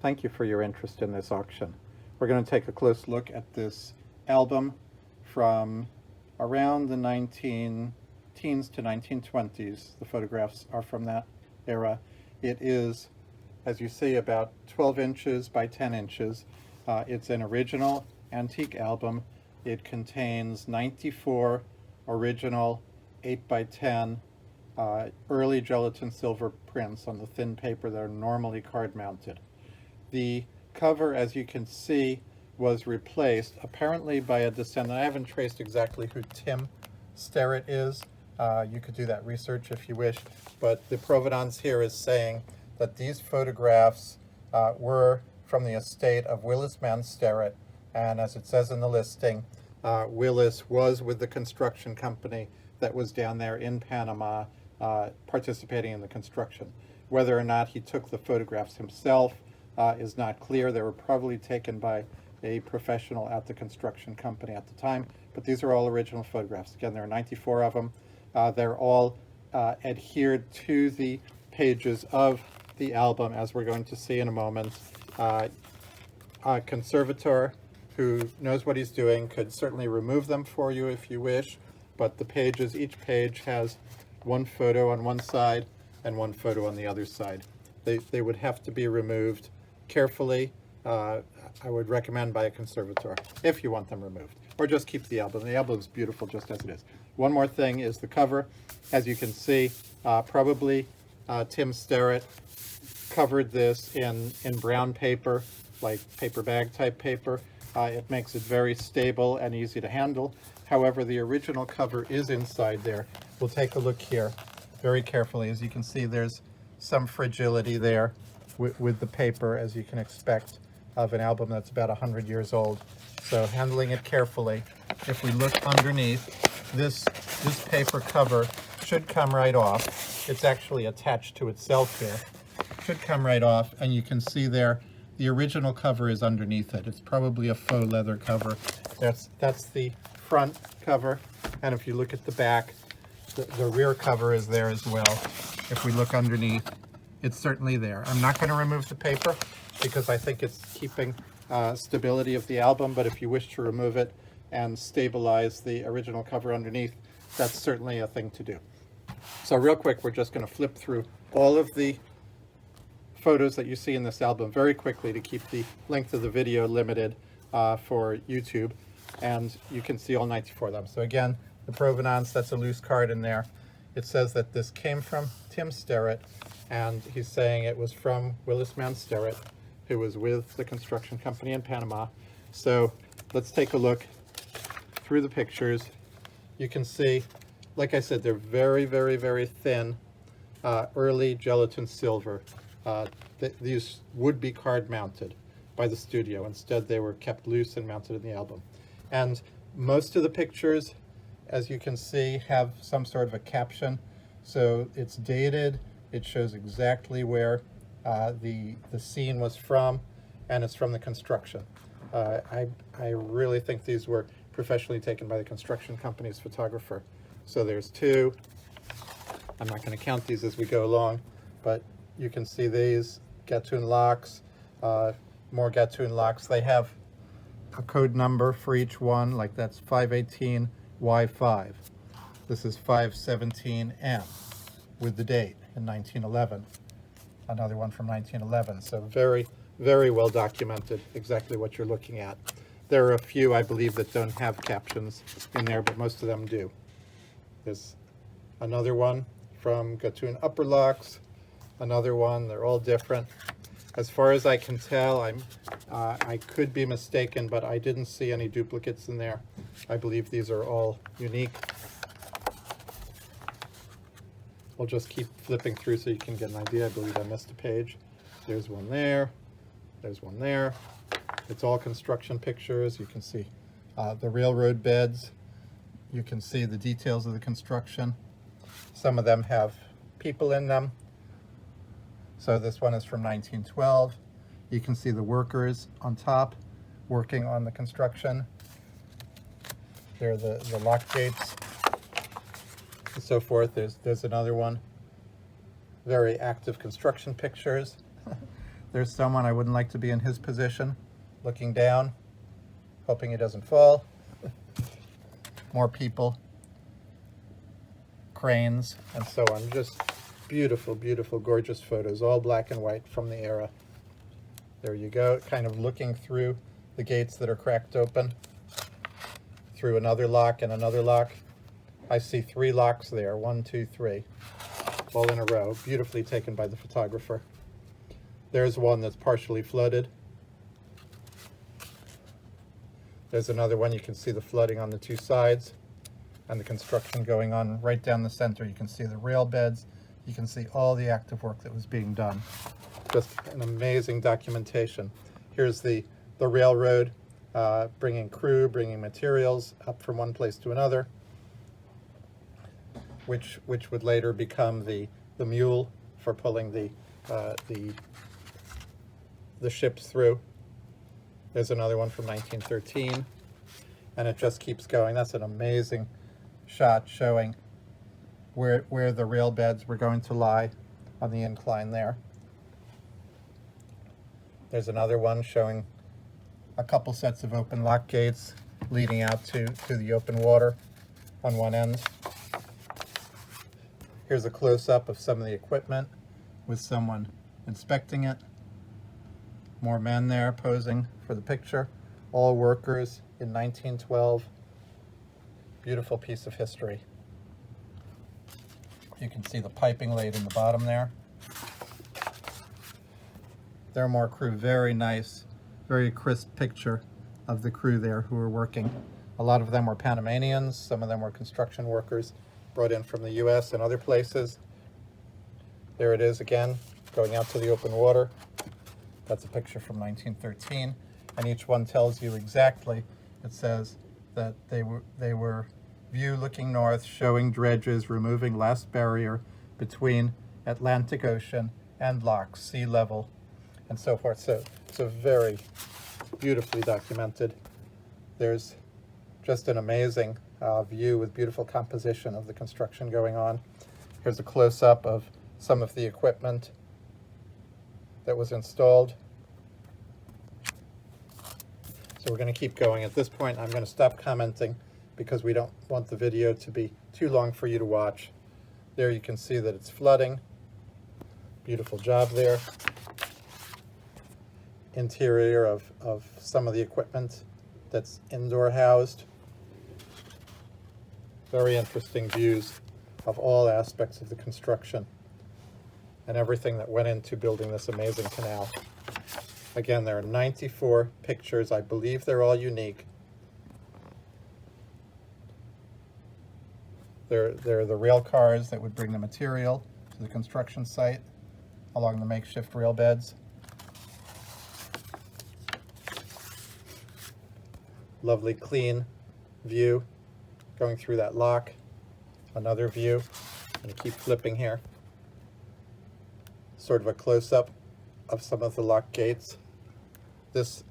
Thank you for your interest in this auction. We're going to take a close look at this album from around the 19-teens to 1920s. The photographs are from that era. It is, as you see, about 12 inches by 10 inches. It's an original antique album. It contains 94 original 8 by 10 early gelatin silver prints on the thin paper that are normally card mounted. The cover, as you can see, was replaced apparently by a descendant. I haven't traced exactly who Tim Sterrett is. You could do that research if you wish, but the provenance here is saying that these photographs were from the estate of Willis Man Sterrett, and as it says in the listing, Willis was with the construction company that was down there in Panama participating in the construction. Whether or not he took the photographs himself is not clear. They were probably taken by a professional at the construction company at the time, but these are all original photographs. Again, there are 94 of them. They're all adhered to the pages of the album, as we're going to see in a moment. A conservator who knows what he's doing could certainly remove them for you if you wish, but the pages, each page has one photo on one side and one photo on the other side. They would have to be removed carefully. I would recommend by a conservator if you want them removed, or just keep the album. The album is beautiful just as it is. One more thing is the cover. As you can see, probably Tim Sterrett covered this in brown paper, like paper bag type paper. It makes it very stable and easy to handle. However, the original cover is inside there. We'll take a look here very carefully. As you can see, there's some fragility there with the paper, as you can expect of an album that's about 100 years old. So handling it carefully. If we look underneath, this paper cover should come right off. It's actually attached to itself here. Should come right off, and you can see there the original cover is underneath it. It's probably a faux leather cover. That's the front cover, and if you look at the back, the rear cover is there as well. If we look underneath, it's certainly there. I'm not going to remove the paper because I think it's keeping stability of the album, but if you wish to remove it and stabilize the original cover underneath, that's certainly a thing to do. So real quick, we're just going to flip through all of the photos that you see in this album very quickly to keep the length of the video limited for YouTube, and you can see all 94 of them. So again, the provenance, that's a loose card in there. It says that this came from Tim Sterrett, and he's saying it was from Willis Man Sterrett, who was with the construction company in Panama. So let's take a look through the pictures. You can see, like I said, they're very, very, very thin, early gelatin silver. These would be card mounted by the studio. Instead, they were kept loose and mounted in the album. And most of the pictures, as you can see, have some sort of a caption. So it's dated. It shows exactly where the scene was from, and it's from the construction. I really think these were professionally taken by the construction company's photographer. So there's two. I'm not going to count these as we go along, but you can see these Gatun locks, more Gatun locks. They have a code number for each one, like that's 518Y5. This is 517M with the date in 1911. Another one from 1911. So very, very well documented exactly what you're looking at. There are a few, I believe, that don't have captions in there, but most of them do. There's another one from Gatun upper locks, another one. They're all different. As far as I can tell, I could be mistaken, but I didn't see any duplicates in there. I believe these are all unique. We'll just keep flipping through so you can get an idea. I believe I missed a page. There's one there. There's one there. It's all construction pictures. You can see the railroad beds. You can see the details of the construction. Some of them have people in them. So this one is from 1912. You can see the workers on top working on the construction. There are the lock gates and so forth. There's another one. Very active construction pictures. There's someone, I wouldn't like to be in his position, looking down, hoping he doesn't fall. More people, cranes, and so on. Just beautiful, beautiful, gorgeous photos, all black and white from the era. There you go, kind of looking through the gates that are cracked open, through another lock and another lock. I see 3 locks there, 1, 2, 3, all in a row, beautifully taken by the photographer. There's one that's partially flooded. There's another one, you can see the flooding on the 2 sides and the construction going on right down the center. You can see the rail beds, you can see all the active work that was being done. Just an amazing documentation. Here's the railroad bringing crew, bringing materials up from one place to another, which would later become the mule for pulling the ships through. There's another one from 1913, and it just keeps going. That's an amazing shot showing where the rail beds were going to lie on the incline there. There's another one showing a couple sets of open lock gates leading out to the open water on one end. Here's a close-up of some of the equipment with someone inspecting it. More men there posing for the picture. All workers in 1912. Beautiful piece of history. You can see the piping laid in the bottom there. There are more crew. Very nice, very crisp picture of the crew there who were working. A lot of them were Panamanians, some of them were construction workers brought in from the US and other places. There it is again, going out to the open water. That's a picture from 1913, and each one tells you exactly. It says that they were view looking north, showing dredges removing last barrier between Atlantic Ocean and locks, sea level, and so forth. So it's a very beautifully documented. There's just an amazing view with beautiful composition of the construction going on. Here's a close-up of some of the equipment that was installed. So we're going to keep going. At this point, I'm going to stop commenting because we don't want the video to be too long for you to watch. There you can see that it's flooding. Beautiful job there. Interior of some of the equipment that's indoor housed. Very interesting views of all aspects of the construction and everything that went into building this amazing canal. Again, there are 94 pictures. I believe they're all unique. They're the rail cars that would bring the material to the construction site along the makeshift rail beds. Lovely clean view going through that lock. Another view. I'm going to keep flipping here. Sort of a close-up of some of the lock gates. This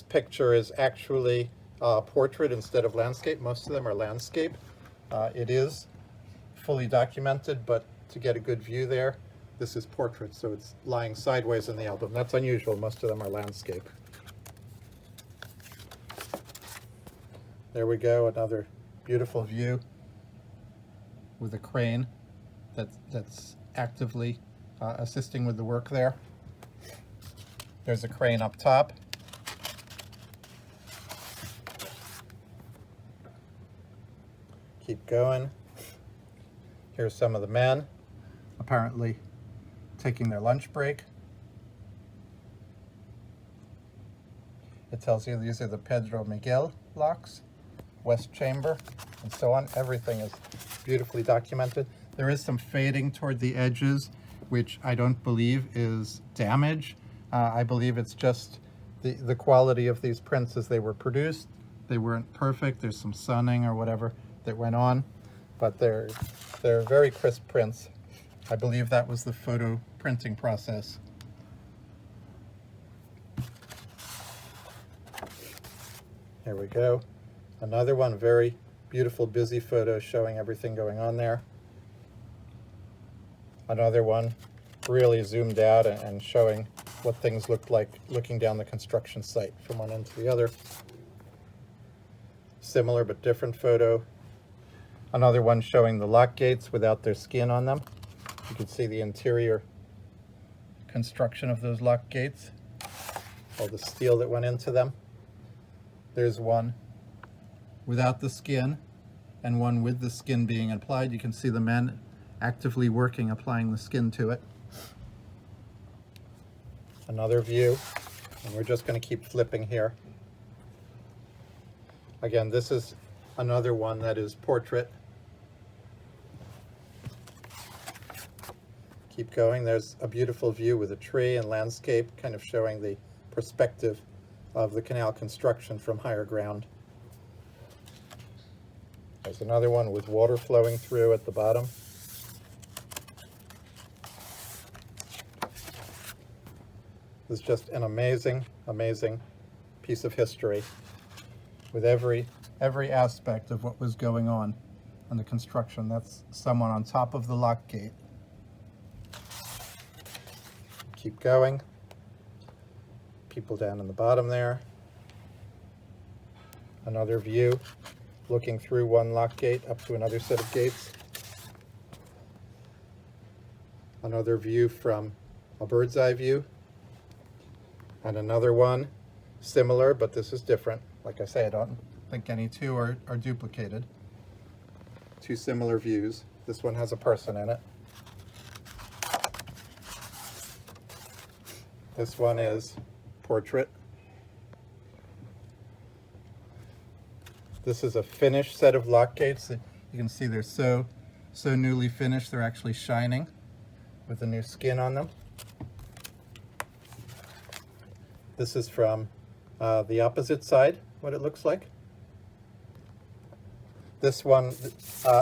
picture is actually portrait instead of landscape. Most of them are landscape. It is fully documented, but to get a good view there, this is portrait, so it's lying sideways in the album. That's unusual. Most of them are landscape. There we go, another beautiful view with a crane that's actively assisting with the work there. There's a crane up top. Keep going. Here's some of the men, apparently taking their lunch break. It tells you these are the Pedro Miguel locks, west chamber, and so on. Everything is beautifully documented. There is some fading toward the edges, which I don't believe is damage. I believe it's just the quality of these prints as they were produced. They weren't perfect. There's some sunning or whatever that went on, but they're very crisp prints. I believe that was the photo printing process. There we go. Another one, very beautiful, busy photo showing everything going on there. Another one, really zoomed out and showing what things looked like looking down the construction site from one end to the other. Similar but different photo. Another one showing the lock gates without their skin on them. You can see the interior construction of those lock gates, all the steel that went into them. There's one without the skin and one with the skin being applied. You can see the men actively working, applying the skin to it. Another view, and we're just going to keep flipping here. Again, this is another one that is portrait. Keep going. There's a beautiful view with a tree and landscape, kind of showing the perspective of the canal construction from higher ground. There's another one with water flowing through at the bottom. This is just an amazing, amazing piece of history with every aspect of what was going on in the construction. That's someone on top of the lock gate. Keep going. People down in the bottom there. Another view looking through one lock gate up to another set of gates. Another view from a bird's eye view. And another one similar, but this is different. Like I say, I don't think any two are duplicated. Two similar views. This one has a person in it. This one is portrait. This is a finished set of lock gates. You can see they're so newly finished, they're actually shining with the new skin on them. This is from the opposite side, what it looks like. This one,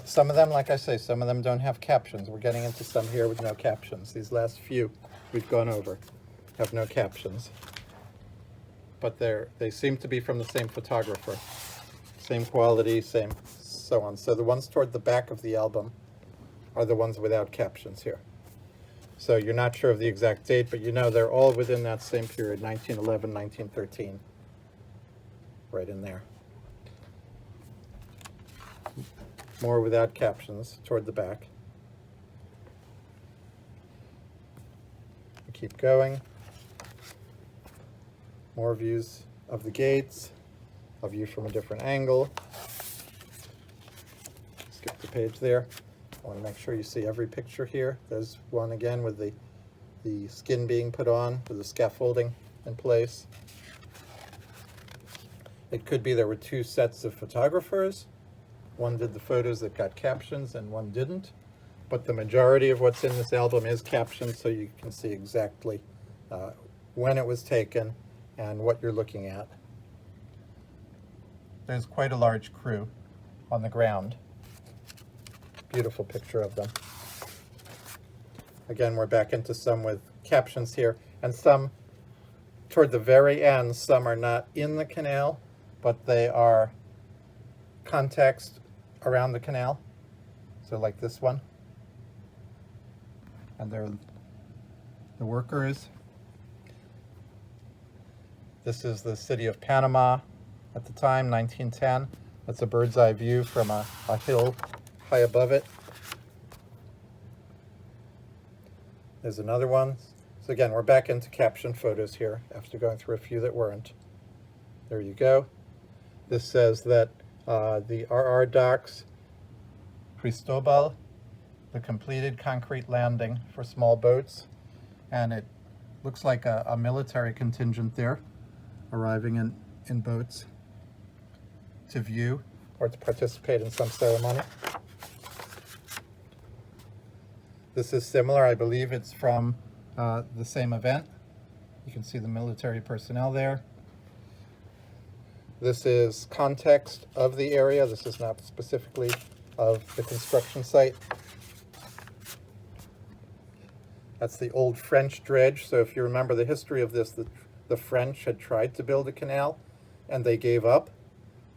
some of them, like I say, some of them don't have captions. We're getting into some here with no captions. These last few we've gone over have no captions. But they seem to be from the same photographer. Same quality, same so on. So the ones toward the back of the album are the ones without captions here. So you're not sure of the exact date, but you know they're all within that same period, 1911, 1913, right in there. More without captions toward the back. We keep going. More views of the gates, a view from a different angle. Skip the page there. I want to make sure you see every picture here. There's one again with the skin being put on, with the scaffolding in place. It could be there were two sets of photographers. One did the photos that got captions and one didn't. But the majority of what's in this album is captioned, so you can see exactly when it was taken and what you're looking at. There's quite a large crew on the ground. Beautiful picture of them. Again, we're back into some with captions here, and some toward the very end. Some are not in the canal, but they are context around the canal. So like this one. And they're the workers. This is the city of Panama at the time, 1910. That's a bird's eye view from a hill high above it. There's another one. So again, we're back into caption photos here after going through a few that weren't. There you go. This says that the RR docks, Cristobal, the completed concrete landing for small boats. And it looks like a military contingent there arriving in boats to view or to participate in some ceremony. This is similar. I believe it's from the same event. You can see the military personnel there. This is context of the area. This is not specifically of the construction site. That's the old French dredge. So if you remember the history of this, the French had tried to build a canal and they gave up.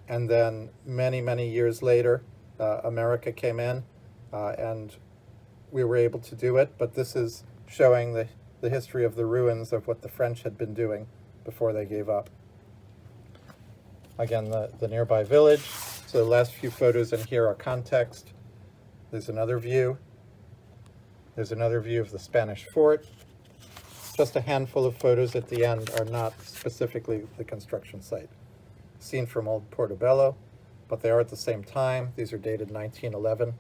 And then many, many years later, America came in and we were able to do it. But this is showing the history of the ruins of what the French had been doing before they gave up. Again, the nearby village. So the last few photos in here are context. There's another view. There's another view of the Spanish fort. Just a handful of photos at the end are not specifically the construction site. Seen from Old Portobello, but they are at the same time. These are dated 1911.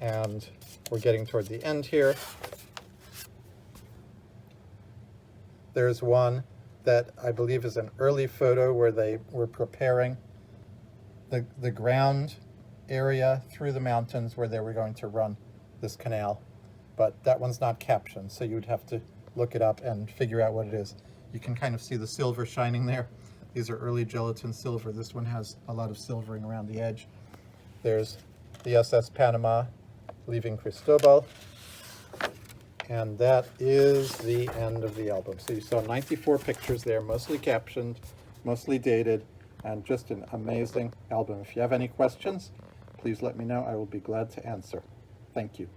And we're getting toward the end here. There's one that I believe is an early photo where they were preparing the ground area through the mountains where they were going to run this canal. But that one's not captioned, so you'd have to look it up and figure out what it is. You can kind of see the silver shining there. These are early gelatin silver. This one has a lot of silvering around the edge. There's the SS Panama leaving Cristobal. And that is the end of the album. So you saw 94 pictures there, mostly captioned, mostly dated, and just an amazing album. If you have any questions, please let me know. I will be glad to answer. Thank you.